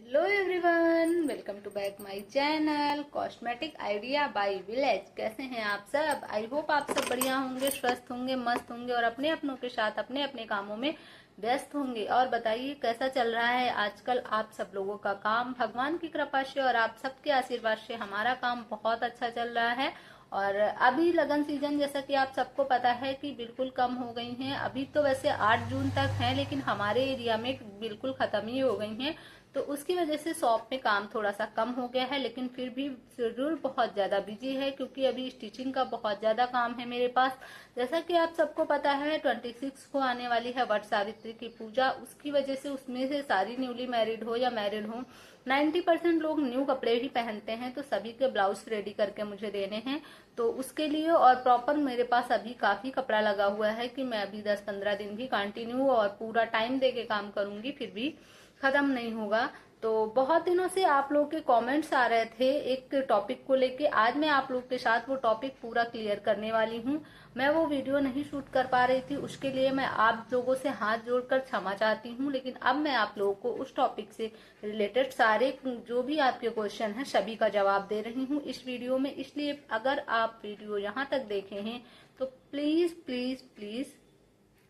Hello everyone, welcome to back my channel cosmetic idea by village. कैसे हैं आप सब? आई होप आप सब बढ़िया होंगे, स्वस्थ होंगे, मस्त होंगे और अपने अपनों के साथ अपने अपने कामों में व्यस्त होंगे। और बताइए कैसा चल रहा है आजकल आप सब लोगों का काम? भगवान की कृपा से और आप सबके आशीर्वाद से हमारा काम बहुत अच्छा चल रहा है। और अभी लगन सीजन जैसा कि आप सबको पता है कि बिल्कुल कम हो गई हैं। अभी तो वैसे 8 जून तक है, लेकिन हमारे एरिया में बिल्कुल खत्म ही हो गई हैं। तो उसकी वजह से शॉप में काम थोड़ा सा कम हो गया है, लेकिन फिर भी शेड्यूल बहुत ज़्यादा बिजी है क्योंकि अभी स्टिचिंग का बहुत ज़्यादा काम है मेरे पास। जैसा कि आप सबको पता है 26 को आने वाली है वट सावित्री की पूजा। उसकी वजह से उसमें से सारी न्यूली मैरिड हो या मैरिड हो 90% लोग न्यू कपड़े ही पहनते हैं, तो सभी के ब्लाउज रेडी करके मुझे देने हैं। तो उसके लिए और प्रॉपर मेरे पास अभी काफ़ी कपड़ा लगा हुआ है कि मैं अभी 10-15 दिन भी कंटिन्यू और पूरा टाइम दे के काम करूंगी, फिर भी खत्म नहीं होगा। तो बहुत दिनों से आप लोग के कमेंट्स आ रहे थे एक टॉपिक को लेके। आज मैं आप लोग के साथ वो टॉपिक पूरा क्लियर करने वाली हूँ। मैं वो वीडियो नहीं शूट कर पा रही थी, उसके लिए मैं आप लोगों से हाथ जोड़कर क्षमा चाहती हूँ। लेकिन अब मैं आप लोगों को उस टॉपिक से रिलेटेड सारे जो भी आपके क्वेश्चन हैं सभी का जवाब दे रही हूँ इस वीडियो में। इसलिए अगर आप वीडियो यहाँ तक देखे हैं तो प्लीज प्लीज प्लीज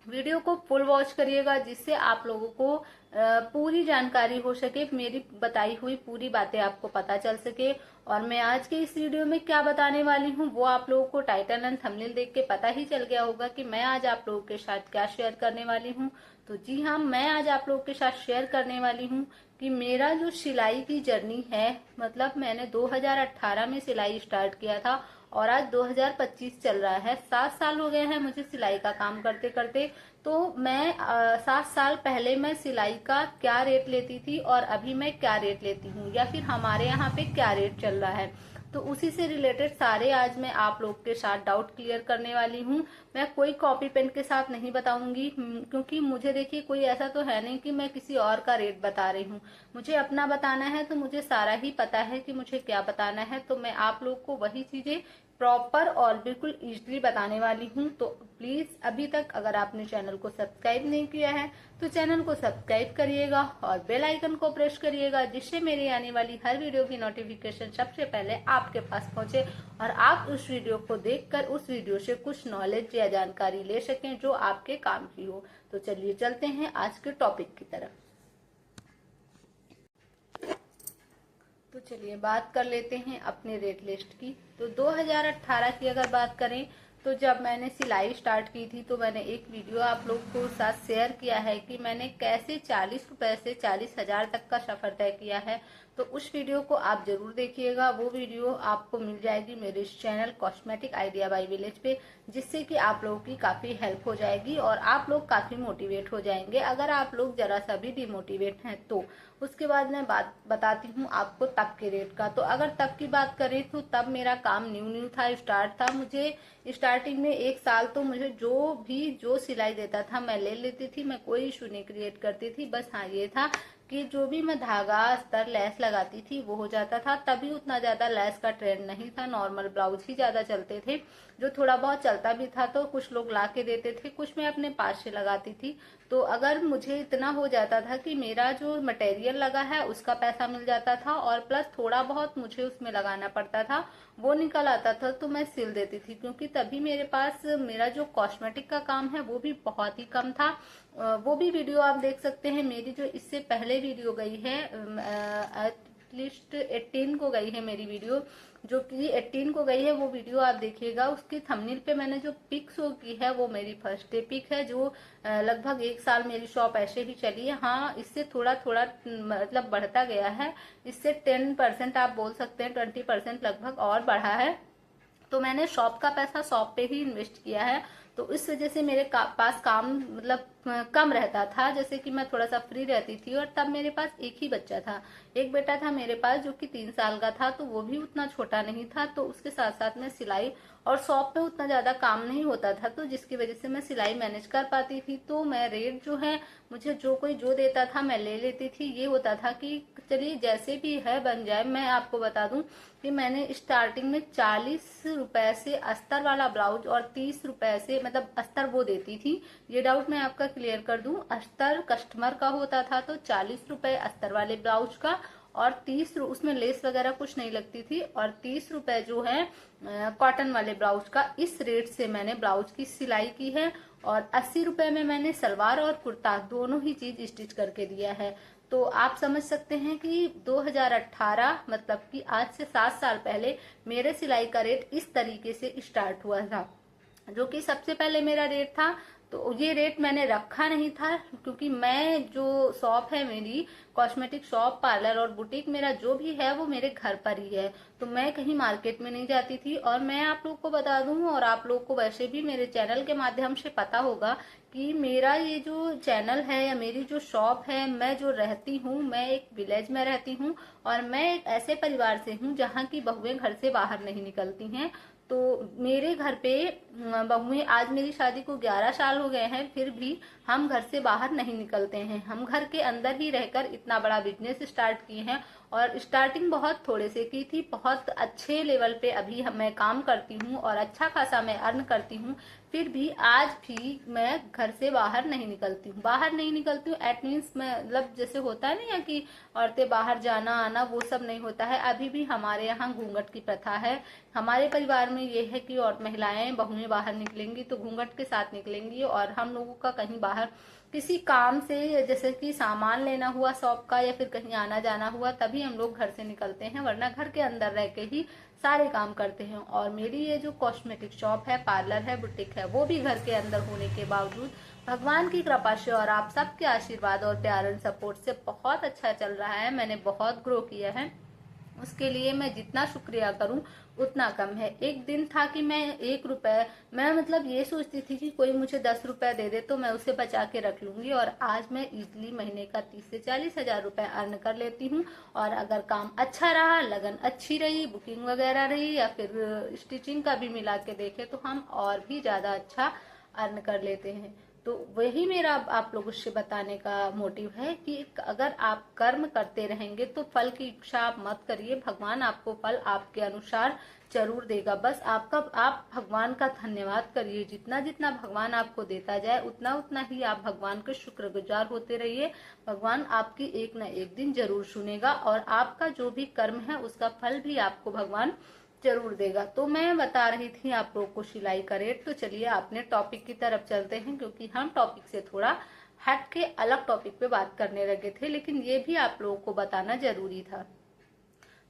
वीडियो को फुल वॉच करिएगा, जिससे आप लोगों को पूरी जानकारी हो सके, मेरी बताई हुई पूरी बातें आपको पता चल सके। और मैं आज के इस वीडियो में क्या बताने वाली हूँ वो आप लोगों को टाइटल एंड थंबनेल देख के पता ही चल गया होगा कि मैं आज आप लोगों के साथ क्या शेयर करने वाली हूँ। तो जी हाँ, मैं आज आप लोगों के साथ शेयर करने वाली हूँ कि मेरा जो सिलाई की जर्नी है, मतलब मैंने 2018 में सिलाई स्टार्ट किया था और आज 2025 चल रहा है। 7 साल हो गए हैं मुझे सिलाई का काम करते करते। तो मैं 7 साल पहले मैं सिलाई का क्या रेट लेती थी और अभी मैं क्या रेट लेती हूँ, या फिर हमारे यहाँ पे क्या रेट चल रहा है, तो उसी से रिलेटेड सारे आज मैं आप लोग के साथ डाउट क्लियर करने वाली हूँ। मैं कोई कॉपी पेन के साथ नहीं बताऊंगी, क्योंकि मुझे देखिए कोई ऐसा तो है नहीं कि मैं किसी और का रेट बता रही हूँ। मुझे अपना बताना है तो मुझे सारा ही पता है कि मुझे क्या बताना है। तो मैं आप लोग को वही चीजें प्रॉपर और बिल्कुल इजीली बताने वाली हूँ। तो प्लीज अभी तक अगर आपने चैनल को सब्सक्राइब नहीं किया है तो चैनल को सब्सक्राइब करिएगा और बेल आइकन को प्रेस करिएगा, जिससे मेरी आने वाली हर वीडियो की नोटिफिकेशन सबसे पहले आपके पास पहुंचे और आप उस वीडियो को देखकर उस वीडियो से कुछ नॉलेज या जानकारी ले सकें जो आपके काम की हो। तो चलिए चलते हैं आज के टॉपिक की तरफ। तो चलिए बात कर लेते हैं अपने रेट लिस्ट की। तो 2018 की अगर बात करें तो जब मैंने सिलाई स्टार्ट की थी तो मैंने एक वीडियो आप लोग को साथ शेयर किया है कि मैंने कैसे 40 रुपए से 40,000 तक का सफर तय किया है। तो उस वीडियो को आप जरूर देखिएगा। वो वीडियो आपको मिल जाएगी मेरे इस channel cosmetic idea by village पे, जिससे कि आप लोगों की काफी हेल्प हो जाएगी और आप लोग काफी मोटिवेट हो जाएंगे अगर आप लोग जरा सा भी डिमोटिवेट हैं तो। उसके बाद मैं बात बताती हूँ आपको तब के रेट का। तो अगर तब की बात करें तो तब मेरा काम न्यू न्यू था, स्टार्ट था। मुझे स्टार्टिंग में 1 साल तो मुझे जो सिलाई देता था मैं ले लेती थी, मैं कोई इशू नहीं क्रिएट करती थी। बस हाँ ये था कि जो भी मैं धागा अस्तर लैस लगाती थी वो हो जाता था। तभी उतना ज्यादा लैस का ट्रेंड नहीं था, नॉर्मल ब्लाउज ही ज्यादा चलते थे। जो थोड़ा बहुत चलता भी था तो कुछ लोग ला के देते थे, कुछ मैं अपने पास से लगाती थी। तो अगर मुझे इतना हो जाता था कि मेरा जो मटेरियल लगा है उसका पैसा मिल जाता था और प्लस थोड़ा बहुत मुझे उसमें लगाना पड़ता था, वो निकल आता था, तो मैं सिल देती थी। क्योंकि तभी मेरे पास मेरा जो कॉस्मेटिक का काम है वो भी बहुत ही कम था। वो भी वीडियो आप देख सकते हैं मेरी, जो इससे पहले वीडियो गई है एटलीस्ट 18 को गई है मेरी वीडियो, जो कि 18 को गई है वो वीडियो आप देखिएगा। उसकी थंबनेल पे मैंने जो पिक शो की है वो मेरी फर्स्ट डे पिक है, जो लगभग 1 साल मेरी शॉप ऐसे ही चली है। हाँ, इससे थोड़ा थोड़ा मतलब बढ़ता गया है, इससे 10% आप बोल सकते हैं, 20% लगभग और बढ़ा है। तो मैंने शॉप का पैसा शॉप पे ही इन्वेस्ट किया है। तो इस वजह से मेरे पास काम मतलब कम रहता था, जैसे कि मैं थोड़ा सा फ्री रहती थी। और तब मेरे पास एक ही बच्चा था, एक बेटा था मेरे पास जो कि 3 साल का था, तो वो भी उतना छोटा नहीं था। तो उसके साथ साथ मैं सिलाई और शॉप पे उतना ज्यादा काम नहीं होता था, तो जिसकी वजह से मैं सिलाई मैनेज कर पाती थी। तो मैं रेट जो है, मुझे जो कोई जो देता था मैं ले लेती थी। ये होता था कि चलिए जैसे भी है बन जाए। मैं आपको बता दूं कि मैंने स्टार्टिंग में 40 रुपए से अस्तर वाला ब्लाउज और 30 रुपए से मतलब अस्तर वो देती थी। ये डाउट मैं आपका क्लियर कर दूं, अस्तर कस्टमर का होता था तो 40 रुपए अस्तर वाले ब्लाउज का, और 30 उसमें लेस वगैरह कुछ नहीं लगती थी, और 30 रुपए जो है कॉटन वाले ब्लाउज का। इस रेट से मैंने ब्लाउज की सिलाई की है, और 80 रुपए में मैंने सलवार और कुर्ता दोनों ही चीज स्टिच करके दिया है। तो आप समझ सकते हैं कि 2018 मतलब कि आज से 7 साल पहले मेरे सिलाई का रेट इस तरीके से स्टार्ट हुआ था, जो कि सबसे पहले मेरा रेट था। तो ये रेट मैंने रखा नहीं था, क्योंकि मैं जो शॉप है मेरी, कॉस्मेटिक शॉप, पार्लर और बुटीक मेरा जो भी है वो मेरे घर पर ही है, तो मैं कहीं मार्केट में नहीं जाती थी। और मैं आप लोग को बता दूं, और आप लोग को वैसे भी मेरे चैनल के माध्यम से पता होगा कि मेरा ये जो चैनल है या मेरी जो शॉप है, मैं जो रहती हूँ, मैं एक विलेज में रहती हूँ, और मैं एक ऐसे परिवार से हूँ जहाँ की बहुएं घर से बाहर नहीं निकलती हैं। तो मेरे घर पे बहुएं, आज मेरी शादी को 11 साल हो गए हैं, फिर भी हम घर से बाहर नहीं निकलते हैं। हम घर के अंदर ही रहकर इतना बड़ा बिजनेस स्टार्ट किए हैं, और स्टार्टिंग बहुत थोड़े से की थी, बहुत अच्छे लेवल पे अभी मैं काम करती हूँ और अच्छा खासा मैं अर्न करती हूँ। फिर भी आज भी मैं घर से बाहर नहीं निकलती हूँ। बाहर नहीं निकलती हूँ एट मीन्स, मतलब जैसे होता है ना कि औरतें बाहर जाना आना, वो सब नहीं होता है। अभी भी हमारे यहाँ घूंघट की प्रथा है। हमारे परिवार में ये है कि और महिलाएं बहुएं बाहर निकलेंगी तो घूंघट के साथ निकलेंगी, और हम लोगों का कहीं बाहर किसी काम से, जैसे कि सामान लेना हुआ शॉप का, या फिर कहीं आना जाना हुआ, तभी हम लोग घर से निकलते हैं, वरना घर के अंदर रह के ही सारे काम करते हैं। और मेरी ये जो कॉस्मेटिक शॉप है, पार्लर है, बुटीक है, वो भी घर के अंदर होने के बावजूद भगवान की कृपा से और आप सबके आशीर्वाद और प्यार और सपोर्ट से बहुत अच्छा चल रहा है। मैंने बहुत ग्रो किया है, उसके लिए मैं जितना शुक्रिया करूं उतना कम है। एक दिन था कि मैं 1 रुपए, मैं मतलब ये सोचती थी कि कोई मुझे 10 रुपए दे दे तो मैं उसे बचा के रख लूंगी, और आज मैं इजीली महीने का 30 से 40 हजार रुपए अर्न कर लेती हूँ। और अगर काम अच्छा रहा, लगन अच्छी रही, बुकिंग वगैरह रही, या फिर स्टिचिंग का भी मिला के देखे, तो हम और भी ज्यादा अच्छा अर्न कर लेते हैं। तो वही मेरा आप लोगों से बताने का मोटिव है कि अगर आप कर्म करते रहेंगे तो फल की इच्छा आप मत करिए, भगवान आपको फल आपके अनुसार जरूर देगा। बस आप भगवान का धन्यवाद करिए। जितना जितना भगवान आपको देता जाए उतना उतना ही आप भगवान के शुक्रगुजार होते रहिए। भगवान आपकी एक न एक दिन जरूर सुनेगा, और आपका जो भी कर्म है उसका फल भी आपको भगवान जरूर देगा। तो मैं बता रही थी आप लोग को सिलाई का रेट। तो चलिए अपने टॉपिक की तरफ चलते हैं, क्योंकि हम टॉपिक से थोड़ा हट के अलग टॉपिक पे बात करने लगे थे, लेकिन ये भी आप लोगों को बताना जरूरी था।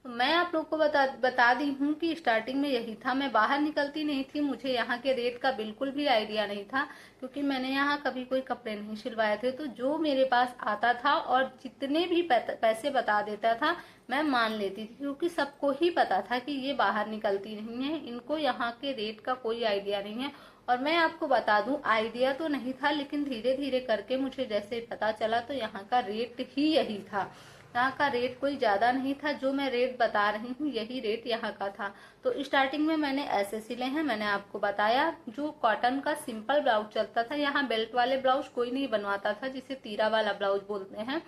तो मैं आप लोग को बता दी हूँ कि स्टार्टिंग में यही था। मैं बाहर निकलती नहीं थी, मुझे यहाँ के रेट का बिल्कुल भी आइडिया नहीं था, क्योंकि मैंने यहाँ कभी कोई कपड़े नहीं सिलवाए थे। तो जो मेरे पास आता था और जितने भी पैसे बता देता था मैं मान लेती थी, क्योंकि सबको ही पता था कि ये बाहर निकलती नहीं है, इनको यहाँ के रेट का कोई आइडिया नहीं है। और मैं आपको बता दूं, आइडिया तो नहीं था, लेकिन धीरे धीरे करके मुझे जैसे पता चला तो यहाँ का रेट ही यही था। यहाँ का रेट कोई ज्यादा नहीं था, जो मैं रेट बता रही हूँ यही रेट यहाँ का था। तो स्टार्टिंग में मैंने ऐसे सिले हैं, मैंने आपको बताया। जो कॉटन का सिंपल ब्लाउज चलता था, यहाँ बेल्ट वाले ब्लाउज कोई नहीं बनवाता था, जिसे तीरा वाला ब्लाउज बोलते हैं।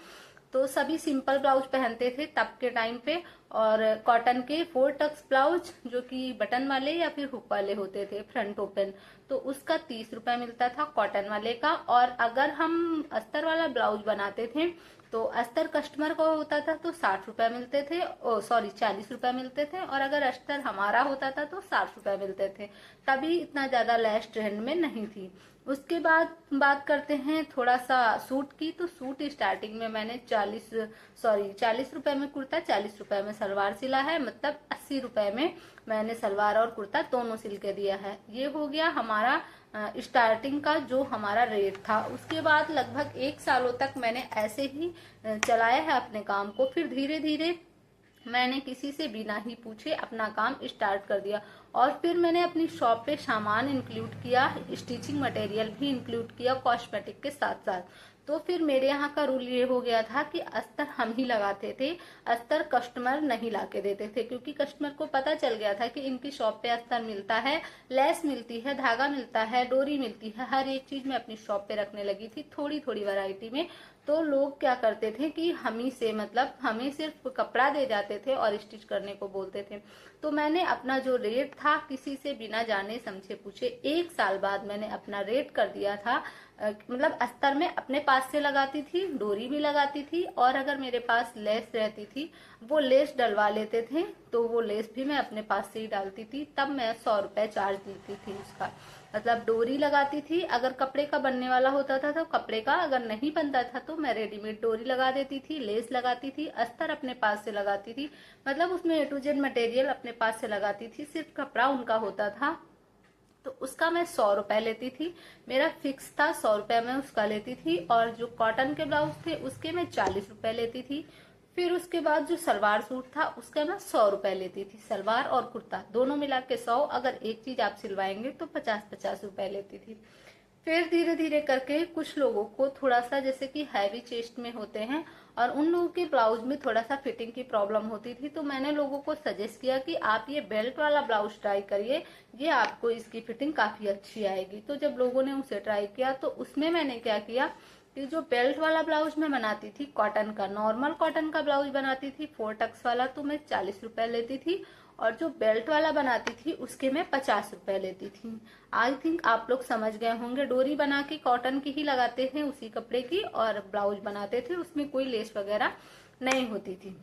तो सभी सिंपल ब्लाउज पहनते थे तब के टाइम पे, और कॉटन के 4 टक्स ब्लाउज जो कि बटन वाले या फिर हुक वाले होते थे, फ्रंट ओपन, तो उसका 30 रुपए मिलता था कॉटन वाले का। और अगर हम अस्तर वाला ब्लाउज बनाते थे तो अस्तर कस्टमर को होता था तो 60 रुपए मिलते थे, 40 रुपए मिलते थे, और अगर अस्तर हमारा होता था तो 60 रुपए मिलते थे। तभी इतना ज्यादा लेस ट्रेंड में नहीं थी। उसके बाद बात करते हैं थोड़ा सा सूट की। तो सूट स्टार्टिंग में मैंने 40 रुपए में कुर्ता, 40 रुपए में सलवार सिला है, मतलब 80 रुपए में मैंने सलवार और कुर्ता दोनों सिल के दिया है। ये हो गया हमारा स्टार्टिंग का जो हमारा रेट था। उसके बाद लगभग 1 सालों तक मैंने ऐसे ही चलाया है अपने काम को। फिर धीरे धीरे मैंने किसी से बिना ही पूछे अपना काम स्टार्ट कर दिया, और फिर मैंने अपनी शॉप पे सामान इंक्लूड किया, स्टिचिंग मटेरियल भी इंक्लूड किया कॉस्मेटिक के साथ साथ। तो फिर मेरे यहाँ का रूल ये हो गया था कि अस्तर हम ही लगाते थे, अस्तर कस्टमर नहीं लाके देते थे, क्योंकि कस्टमर को पता चल गया था कि इनकी शॉप पे अस्तर मिलता है, लेस मिलती है, धागा मिलता है, डोरी मिलती है, हर एक चीज मैं अपनी शॉप पे रखने लगी थी थोड़ी थोड़ी वैरायटी में। तो लोग क्या करते थे कि हमी से, मतलब हमें सिर्फ कपड़ा दे जाते थे और स्टिच करने को बोलते थे। तो मैंने अपना जो रेट था किसी से बिना जाने समझे पूछे 1 साल बाद मैंने अपना रेट कर दिया था मतलब अस्तर में अपने पास से लगाती थी, डोरी भी लगाती थी, और अगर मेरे पास लेस रहती थी वो लेस डलवा लेते थे तो वो लेस भी मैं अपने पास से ही डालती थी। तब मैं 100 रुपए चार्ज देती थी उसका। मतलब डोरी लगाती थी, अगर कपड़े का बनने वाला होता था तो कपड़े का, अगर नहीं बनता था तो मैं रेडीमेड डोरी लगा देती थी, लेस लगाती थी, अस्तर अपने पास से लगाती थी। मतलब उसमें ए टू जेड मटेरियल अपने पास से लगाती थी, सिर्फ कपड़ा उनका होता था। तो उसका मैं 100 रुपए लेती थी, मेरा फिक्स था 100 रुपए मैं उसका लेती थी। और जो कॉटन के ब्लाउज थे उसके मैं 40 रुपए लेती थी। फिर उसके बाद जो सलवार सूट था उसका मैं 100 रुपए लेती थी, सलवार और कुर्ता दोनों मिला के 100, अगर एक चीज आप सिलवाएंगे तो 50-50 रुपए लेती थी। फिर धीरे धीरे करके कुछ लोगों को थोड़ा सा, जैसे कि हैवी चेस्ट में होते हैं और उन लोगों के ब्लाउज में थोड़ा सा फिटिंग की प्रॉब्लम होती थी, तो मैंने लोगों को सजेस्ट किया कि आप ये बेल्ट वाला ब्लाउज ट्राई करिए, ये आपको इसकी फिटिंग काफी अच्छी आएगी। तो जब लोगों ने उसे ट्राई किया तो उसमें मैंने क्या किया कि जो बेल्ट वाला ब्लाउज मैं बनाती थी, कॉटन का, नॉर्मल कॉटन का ब्लाउज बनाती थी 4 टक्स वाला, तो मैं 40 रुपए लेती थी। और जो बेल्ट वाला बनाती थी उसके मैं 50 रुपए लेती थी। आई थिंक आप लोग समझ गए होंगे। डोरी बना के कॉटन की ही लगाते थे उसी कपड़े की, और ब्लाउज बनाते थे, उसमें कोई लेस वगैरह नहीं होती थी।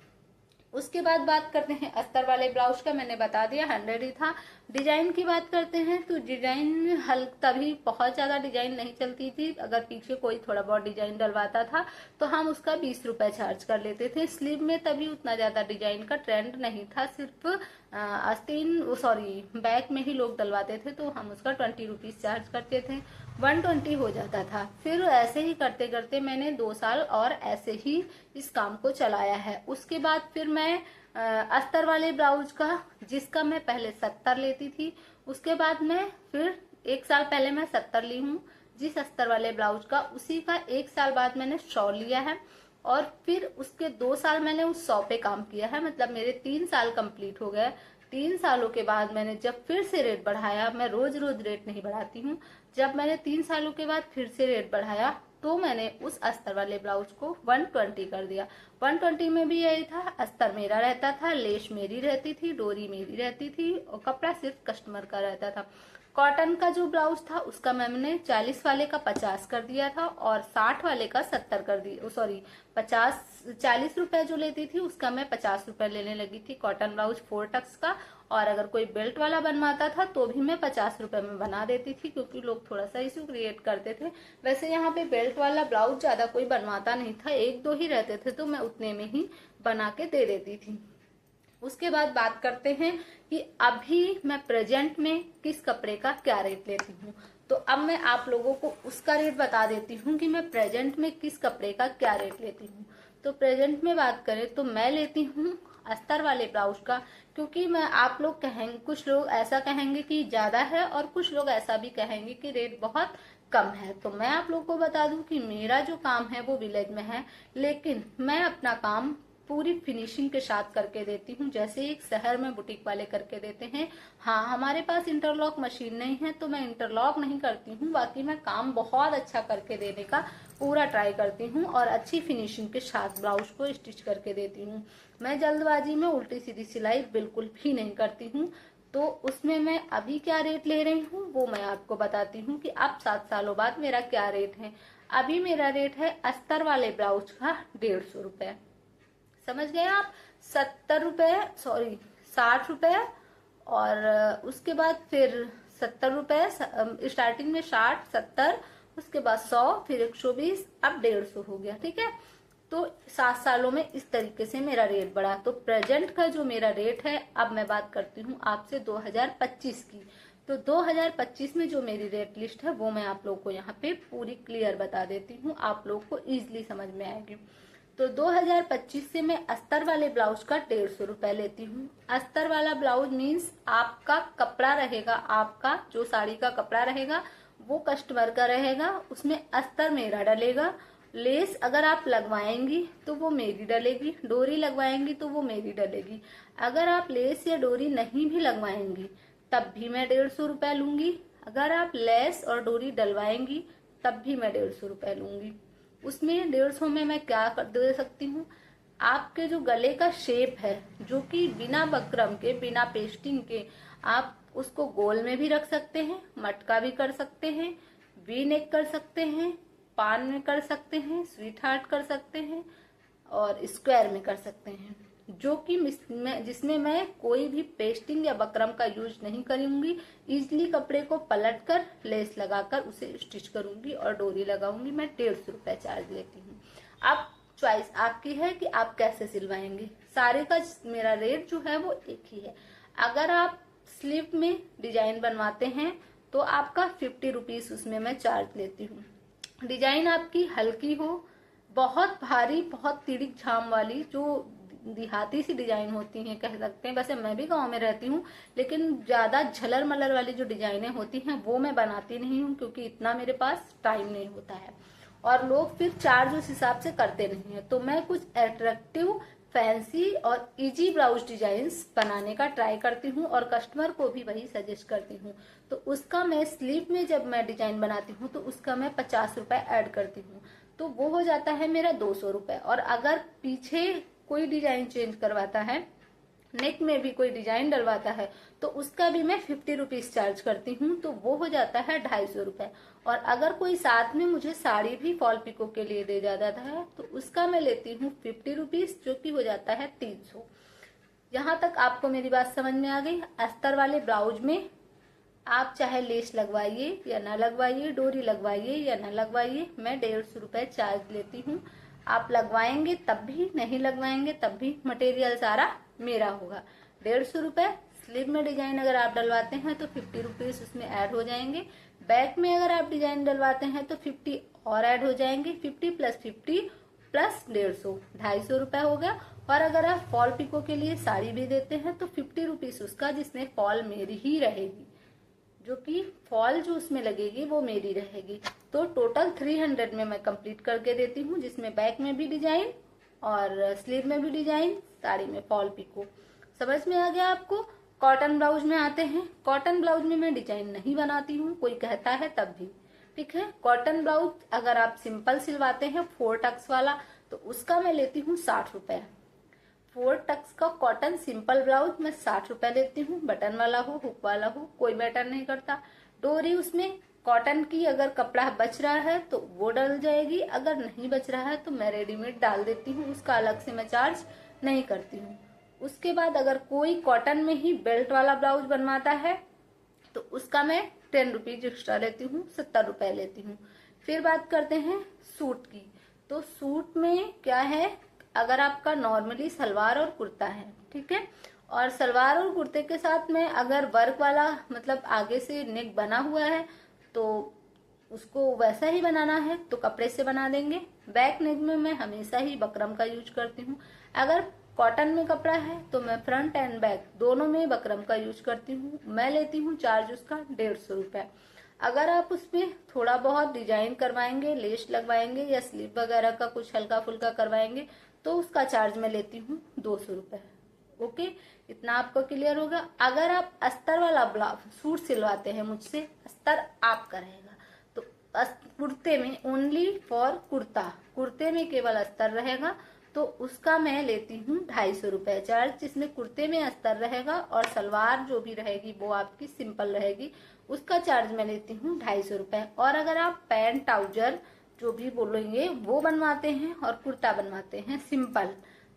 उसके बाद बात करते हैं अस्तर वाले ब्लाउज का, मैंने बता दिया 100 ही था। डिजाइन की बात करते हैं तो डिजाइन तभी बहुत ज्यादा डिजाइन नहीं चलती थी, अगर पीछे कोई थोड़ा बहुत डिजाइन डलवाता था तो हम उसका 20 रुपए चार्ज कर लेते थे। स्लीव में तभी उतना ज्यादा डिजाइन का ट्रेंड नहीं था, सिर्फ आस्तीन सॉरी बैक में ही लोग डलवाते थे, तो हम उसका 20 रुपीज चार्ज करते थे, 120 हो जाता था। फिर ऐसे ही करते करते मैंने 2 साल और ऐसे ही इस काम को चलाया है। उसके बाद फिर मैं अस्तर वाले ब्लाउज का, जिसका मैं पहले 70 लेती थी, उसके बाद मैं फिर 1 साल पहले मैं 70 ली हूँ जिस अस्तर वाले ब्लाउज का, उसी का 1 साल बाद मैंने 100 लिया है। और फिर उसके 2 साल मैंने उस 100 पे काम किया है, मतलब मेरे 3 साल कंप्लीट हो गए। 3 सालों के बाद मैंने जब फिर से रेट बढ़ाया, मैं रोज रोज रेट नहीं बढ़ाती हूँ, जब मैंने 3 सालों के बाद फिर से रेट बढ़ाया तो मैंने उस अस्तर वाले ब्लाउज को 120 कर दिया। 120 में भी यही था, अस्तर मेरा रहता था, लेस मेरी रहती थी, डोरी मेरी रहती थी, और कपड़ा सिर्फ कस्टमर का रहता था। कॉटन का जो ब्लाउज था उसका मैंने 40 वाले का 50 कर दिया था, और 60 वाले का 70 कर दिया, सॉरी 40 रुपए जो लेती थी उसका मैं 50 रुपए लेने लगी थी कॉटन ब्लाउज 4 टक्स का। और अगर कोई बेल्ट वाला बनवाता था तो भी मैं 50 रुपए में बना देती थी, क्योंकि लोग थोड़ा सा इशू क्रिएट करते थे। वैसे यहाँ पे बेल्ट वाला ब्लाउज ज्यादा कोई बनवाता नहीं था, 1-2 ही रहते थे, तो मैं उतने में ही बना के दे देती थी। उसके बाद बात करते हैं कि अभी मैं प्रेजेंट में किस कपड़े का क्या रेट लेती हूँ। तो अब मैं आप लोगों को उसका रेट बता देती हूँ कि मैं प्रेजेंट में किस कपड़े का क्या रेट लेती हूँ। तो प्रेजेंट में बात करें तो मैं लेती हूँ अस्तर वाले ब्लाउज का, क्योंकि मैं, आप लोग कहेंगे, कुछ लोग ऐसा कहेंगे कि ज्यादा है और कुछ लोग ऐसा भी कहेंगे कि रेट बहुत कम है। तो मैं आप लोग को बता दूं कि मेरा जो काम है वो विलेज में है, लेकिन मैं अपना काम पूरी फिनिशिंग के साथ करके देती हूँ, जैसे एक शहर में बुटीक वाले करके देते हैं। हाँ, हमारे पास इंटरलॉक मशीन नहीं है तो मैं इंटरलॉक नहीं करती हूँ, बाकी मैं काम बहुत अच्छा करके देने का पूरा ट्राई करती हूँ और अच्छी फिनिशिंग के साथ ब्लाउज को स्टिच करके देती हूँ। मैं जल्दबाजी में उल्टी सीधी सिलाई बिल्कुल भी नहीं करती हूँ। तो उसमें मैं अभी क्या रेट ले रही हूँ वो मैं आपको बताती हूँ कि अब 7 सालों बाद मेरा क्या रेट है। अभी मेरा रेट है अस्तर वाले ब्लाउज का 150 रुपए, समझ गए आप, 70 रुपए, सॉरी 60 रुपए, और उसके बाद फिर 70 रुपए, स्टार्टिंग में 60, 70, उसके बाद 100, फिर 120, अब 150 हो गया। ठीक है, तो 7 सालों में इस तरीके से मेरा रेट बढ़ा। तो प्रेजेंट का जो मेरा रेट है, अब मैं बात करती हूँ आपसे 2025 की। तो 2025 में जो मेरी रेट लिस्ट है वो मैं आप लोग को यहाँ पे पूरी क्लियर बता देती हूँ, आप लोग को इजिली समझ में आएगी। तो 2025 से मैं अस्तर वाले ब्लाउज का 150 रुपए लेती हूँ। अस्तर वाला ब्लाउज मीन्स आपका कपड़ा रहेगा, आपका जो साड़ी का कपड़ा रहेगा वो कस्टमर का रहेगा, उसमें अस्तर मेरा डलेगा, लेस अगर आप लगवाएंगी तो वो मेरी डलेगी, डोरी लगवाएंगी तो वो मेरी डलेगी। अगर आप लेस या डोरी नहीं भी लगवाएंगी तब भी मैं 150 रुपए लूंगी। अगर आप लेस और डोरी डलवाएंगी तब भी मैं 150 रुपए लूंगी। उसमें 150 में मैं क्या दे सकती हूँ, आपके जो गले का शेप है, जो कि बिना बकरम के, बिना पेस्टिंग के, आप उसको गोल में भी रख सकते हैं, मटका भी कर सकते हैं, वी नेक कर सकते हैं, पान में कर सकते हैं, स्वीट हार्ट कर सकते हैं और स्क्वायर में कर सकते हैं, जो कि जिसमें मैं कोई भी पेस्टिंग या बकरम का यूज नहीं करूंगी। इजली कपड़े को पलट कर लेस लगाकर उसे स्टिच करूंगी और डोरी लगाऊंगी। मैं 150 रुपए चार्ज लेती हूँ। अब चॉइस आपकी है कि आप कैसे सिलवाएंगे। सारे का मेरा रेट जो है वो एक ही है। अगर आप स्लीव में डिजाइन बनवाते हैं तो आपका 50 रुपीज उसमें मैं चार्ज लेती हूँ। डिजाइन आपकी हल्की हो, बहुत भारी, बहुत तिड़िक झाम वाली, जो देहाती सी डिजाइन होती हैं कह सकते हैं। वैसे मैं भी गांव में रहती हूँ, लेकिन ज्यादा झलर मलर वाली जो डिजाइनें होती हैं वो मैं बनाती नहीं हूँ, क्योंकि इतना मेरे पास टाइम नहीं होता है और लोग फिर चार्ज उस हिसाब से करते नहीं है। तो मैं कुछ अट्रैक्टिव, फैंसी और इजी ब्लाउज डिजाइन्स बनाने का ट्राई करती हूँ और कस्टमर को भी वही सजेस्ट करती हूँ। तो उसका मैं स्लीव में जब मैं डिजाइन बनाती हूँ तो उसका मैं 50 रुपए ऐड करती हूँ, तो वो हो जाता है मेरा 200 रुपए। और अगर पीछे कोई डिजाइन चेंज करवाता है, नेक में भी कोई डिजाइन डलवाता है, तो उसका भी मैं 50 रुपीज चार्ज करती हूँ, तो वो हो जाता है 250 रुपए। और अगर कोई साथ में मुझे साड़ी भी फॉल पिको के लिए दे जाता है तो उसका मैं लेती हूँ 50 रुपीज, जो कि हो जाता है 300। यहाँ तक आपको मेरी बात समझ में आ गई। अस्तर वाले ब्लाउज में आप चाहे लेस लगवाइए या ना लगवाइए, डोरी लगवाइए या ना लगवाइए, मैं 150 रुपए चार्ज लेती हूँ। आप लगवाएंगे तब भी, नहीं लगवाएंगे तब भी मटेरियल सारा मेरा होगा। 150 रुपए। स्लीव में डिजाइन अगर आप डलवाते हैं तो 50 रुपीज उसमें ऐड हो जाएंगे। बैक में अगर आप डिजाइन डलवाते हैं तो 50 और ऐड हो जाएंगे। 50 प्लस 50 प्लस 150, 250 रुपए हो गया। और अगर आप फॉल पिको के लिए साड़ी भी देते हैं तो 50 रुपीज उसका, जिसमें फॉल मेरी ही रहेगी, जो कि फॉल जो उसमें लगेगी वो मेरी रहेगी। तो टोटल 300 में मैं कंप्लीट करके देती हूँ, जिसमें बैक में भी डिजाइन और स्लीव में भी डिजाइन, साड़ी में फॉल पिको। समझ में आ गया आपको। कॉटन ब्लाउज में आते हैं। कॉटन ब्लाउज में मैं डिजाइन नहीं बनाती हूँ, कोई कहता है तब भी, ठीक है। कॉटन ब्लाउज अगर आप सिंपल सिलवाते हैं 4 टक्स वाला, तो उसका मैं लेती हूँ 60 रुपए। 4 टक्स का कॉटन सिंपल ब्लाउज मैं 60 रुपए लेती हूँ। बटन वाला हो, हुक वाला हो, कोई मैटर नहीं करता। डोरी उसमें कॉटन की अगर कपड़ा बच रहा है तो वो डल जाएगी, अगर नहीं बच रहा है तो मैं रेडीमेड डाल देती हूँ, उसका अलग से मैं चार्ज नहीं करती हूँ। उसके बाद अगर कोई कॉटन में ही बेल्ट वाला ब्लाउज बनवाता है तो उसका मैं 10 रुपीज एक्स्ट्रा लेती हूँ, 70 रुपए लेती हूँ। फिर बात करते हैं सूट की। तो सूट में क्या है, अगर आपका नॉर्मली सलवार और कुर्ता है, ठीक है, और सलवार और कुर्ते के साथ में अगर वर्क वाला, मतलब आगे से नेक बना हुआ है, तो उसको वैसा ही बनाना है तो कपड़े से बना देंगे। बैक नेक में मैं हमेशा ही बकरम का यूज करती हूँ। अगर कॉटन में कपड़ा है तो मैं फ्रंट एंड बैक दोनों में बकरम का यूज करती हूँ। मैं लेती हूँ चार्ज उसका 150 रुपए। अगर आप उसमें थोड़ा बहुत डिजाइन करवाएंगे, लेस लगवाएंगे या स्लीव वगैरह का कुछ हल्का फुल्का करवाएंगे तो उसका चार्ज मैं लेती हूँ 200 रुपए। ओके, इतना आपको क्लियर होगा। अगर आप अस्तर वाला ब्लाउज सूट सिलवाते हैं मुझसे, अस्तर आपका रहेगा, तो कुर्ते में ओनली फॉर कुर्ता, कुर्ते में केवल अस्तर रहेगा, तो उसका मैं लेती हूँ 250 रुपए चार्ज, जिसमें कुर्ते में अस्तर रहेगा और सलवार जो भी रहेगी वो आपकी सिंपल रहेगी, उसका चार्ज मैं लेती हूँ 250 रुपए। और अगर आप पैंट ट्राउजर जो भी बोलेंगे वो बनवाते हैं और कुर्ता बनवाते हैं सिंपल,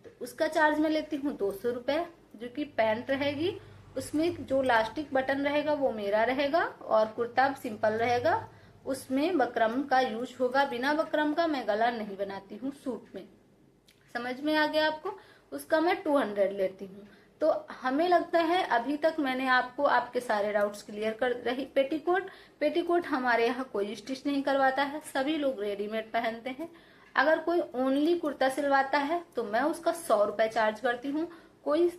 तो उसका चार्ज मैं लेती हूँ 200 रुपए। जो कि पैंट रहेगी उसमें जो लास्टिक बटन रहेगा वो मेरा रहेगा और कुर्ता सिंपल रहेगा, उसमें बकरम का यूज होगा। बिना बकरम का मैं गला नहीं बनाती हूँ सूट में। समझ में आ गया आपको। उसका मैं 200 लेती हूँ। तो हमें लगता है अभी तक मैंने आपको आपके सारे डाउट्स क्लियर कर रही। पेटीकोट, पेटीकोट हमारे यहाँ कोई स्टिच नहीं करवाता है, सभी लोग रेडीमेड पहनते हैं। अगर कोई ओनली कुर्ता सिलवाता है तो मैं उसका 100 रुपए चार्ज करती हूँ। कोई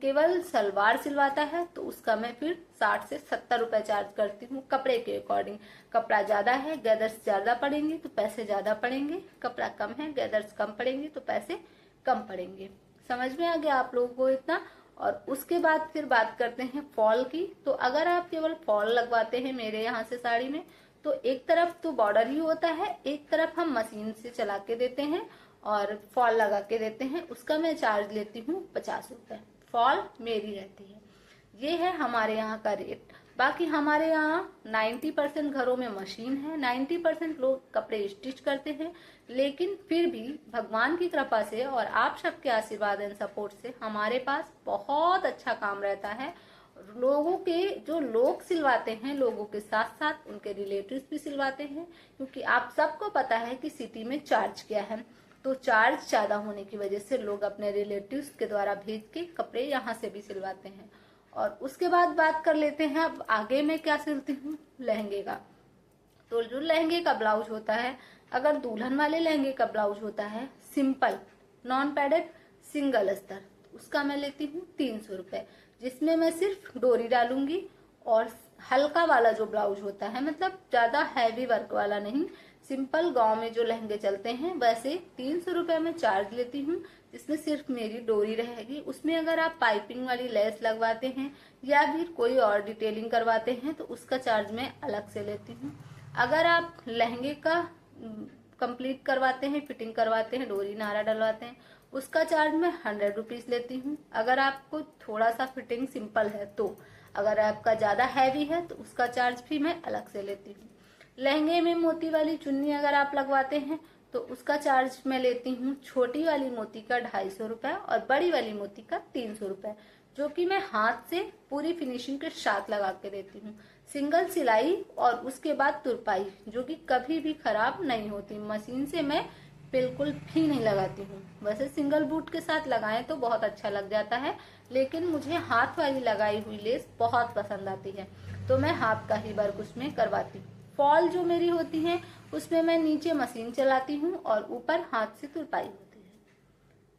केवल सलवार सिलवाता है तो उसका मैं फिर 60 से 70 रुपए चार्ज करती हूँ, कपड़े के अकॉर्डिंग। कपड़ा ज्यादा है, गैदर्स ज्यादा पड़ेंगे तो पैसे ज्यादा पड़ेंगे, कपड़ा कम है, गैदर्स कम पड़ेंगे तो पैसे कम पड़ेंगे। समझ में आ गया आप लोगों को इतना। और उसके बाद फिर बात करते हैं फॉल की। तो अगर आप केवल फॉल लगवाते हैं मेरे यहाँ से साड़ी में, तो एक तरफ तो बॉर्डर ही होता है, एक तरफ हम मशीन से चला के देते हैं और फॉल लगा के देते हैं, उसका मैं चार्ज लेती हूँ 50 रुपए। फॉल मेरी रहती है। ये है हमारे यहाँ का रेट। बाकी हमारे यहाँ 90% घरों में मशीन है, 90% लोग कपड़े स्टिच करते हैं, लेकिन फिर भी भगवान की कृपा से और आप सबके आशीर्वाद एंड सपोर्ट से हमारे पास बहुत अच्छा काम रहता है। लोगों के जो लोग सिलवाते हैं, लोगों के साथ साथ उनके रिलेटिव्स भी सिलवाते हैं, क्योंकि आप सबको पता है कि सिटी में चार्ज क्या है। तो चार्ज ज्यादा होने की वजह से लोग अपने रिलेटिव्स के द्वारा भेज के कपड़े यहाँ से भी सिलवाते हैं। और उसके बाद बात कर लेते हैं अब आगे मैं क्या सिलती हूँ, लहंगे का। तो जो लहंगे का ब्लाउज होता है, अगर दुल्हन वाले लहंगे का ब्लाउज होता है सिंपल नॉन पैडेड सिंगल अस्तर, उसका मैं लेती हूँ 300 रुपए, जिसमें मैं सिर्फ डोरी डालूंगी। और हल्का वाला जो ब्लाउज होता है, मतलब ज्यादा हैवी वर्क वाला नहीं, सिंपल गांव में जो लहंगे चलते हैं वैसे 300 रुपए में चार्ज लेती हूँ, जिसमें सिर्फ मेरी डोरी रहेगी। उसमें अगर आप पाइपिंग वाली लेस लगवाते हैं या फिर कोई और डिटेलिंग करवाते हैं तो उसका चार्ज मैं अलग से लेती हूँ। अगर आप लहंगे का कंप्लीट करवाते हैं, फिटिंग करवाते हैं, डोरी नारा डलवाते हैं, उसका चार्ज मैं 100 रुपीज लेती हूँ। अगर आपको थोड़ा सा फिटिंग सिंपल है तो, अगर आपका ज्यादा हैवी है तो उसका चार्ज भी मैं अलग से लेती हूँ। लहंगे में मोती वाली चुन्नी अगर आप लगवाते हैं तो उसका चार्ज मैं लेती हूँ छोटी वाली मोती का 250 रुपए और बड़ी वाली मोती का 300 रुपए, जो कि मैं हाथ से पूरी फिनिशिंग के साथ लगा के देती हूँ। सिंगल सिलाई और उसके बाद तुरपाई, जो कि कभी भी खराब नहीं होती। मशीन से मैं बिल्कुल भी नहीं लगाती हूँ। वैसे सिंगल बूट के साथ लगाएं तो बहुत अच्छा लग जाता है, लेकिन मुझे हाथ वाली लगाई हुई लेस बहुत पसंद आती है, तो मैं हाथ का ही वर्क उसमें करवाती हूँ। फॉल जो मेरी होती है उसमें मैं नीचे मशीन चलाती हूँ और ऊपर हाथ से तुरपाई होती है।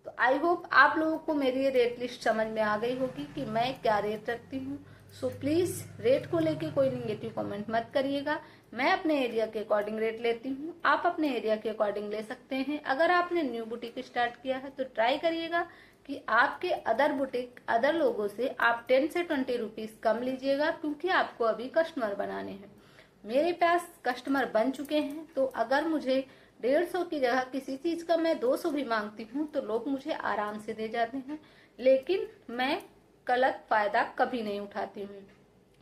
तो आई होप आप लोगों को मेरी ये रेट लिस्ट समझ में आ गई होगी कि मैं क्या रेट रखती हूँ। सो प्लीज रेट को लेके कोई निगेटिव कमेंट मत करिएगा। मैं अपने एरिया के अकॉर्डिंग रेट लेती हूँ, आप अपने एरिया के अकॉर्डिंग ले सकते हैं। अगर आपने न्यू बुटीक स्टार्ट किया है तो ट्राई करिएगा कि आपके अदर बुटीक अदर लोगों से आप 10 से 20 रुपीज कम लीजिएगा, क्योंकि आपको अभी कस्टमर बनाने हैं। मेरे पास कस्टमर बन चुके हैं, तो अगर मुझे 150 की जगह किसी चीज का मैं 200 भी मांगती हूँ तो लोग मुझे आराम से दे जाते हैं, लेकिन मैं गलत फायदा कभी नहीं उठाती हूँ।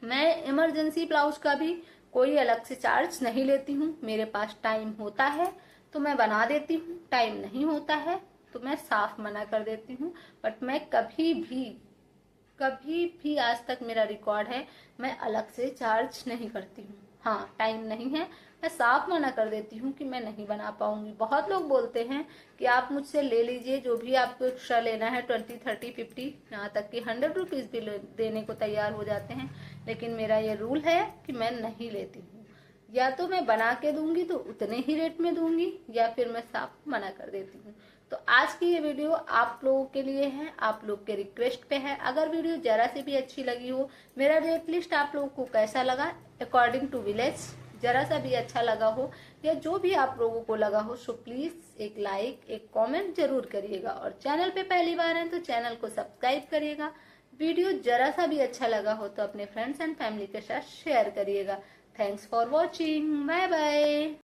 मैं इमरजेंसी ब्लाउज का भी कोई अलग से चार्ज नहीं लेती हूँ। मेरे पास टाइम होता है तो मैं बना देती हूँ, टाइम नहीं होता है तो मैं साफ मना कर देती हूँ। बट मैं कभी भी आज तक मेरा रिकॉर्ड है, मैं अलग से चार्ज नहीं करती हूँ। हाँ, टाइम नहीं है, मैं साफ मना कर देती हूँ कि मैं नहीं बना पाऊंगी। बहुत लोग बोलते हैं कि आप मुझसे ले लीजिए, जो भी आपको एक्स्ट्रा लेना है 20, 30, 50, यहाँ तक कि 100 रुपीज भी देने को तैयार हो जाते हैं, लेकिन मेरा ये रूल है कि मैं नहीं लेती हूँ। या तो मैं बना के दूंगी तो उतने ही रेट में दूंगी, या फिर मैं साफ मना कर देती हूँ। तो आज की ये वीडियो आप लोगों के लिए है, आप लोग के रिक्वेस्ट पे है। अगर वीडियो जरा से भी अच्छी लगी हो, मेरा रेट लिस्ट आप लोगों को कैसा लगा अकॉर्डिंग टू विलेज, जरा सा भी अच्छा लगा हो या जो भी आप लोगों को लगा हो, सो प्लीज एक लाइक एक कमेंट जरूर करिएगा। और चैनल पे पहली बार है तो चैनल को सब्सक्राइब करिएगा। वीडियो जरा सा भी अच्छा लगा हो तो अपने फ्रेंड्स एंड फैमिली के साथ शेयर करिएगा। Thanks for watching, bye bye.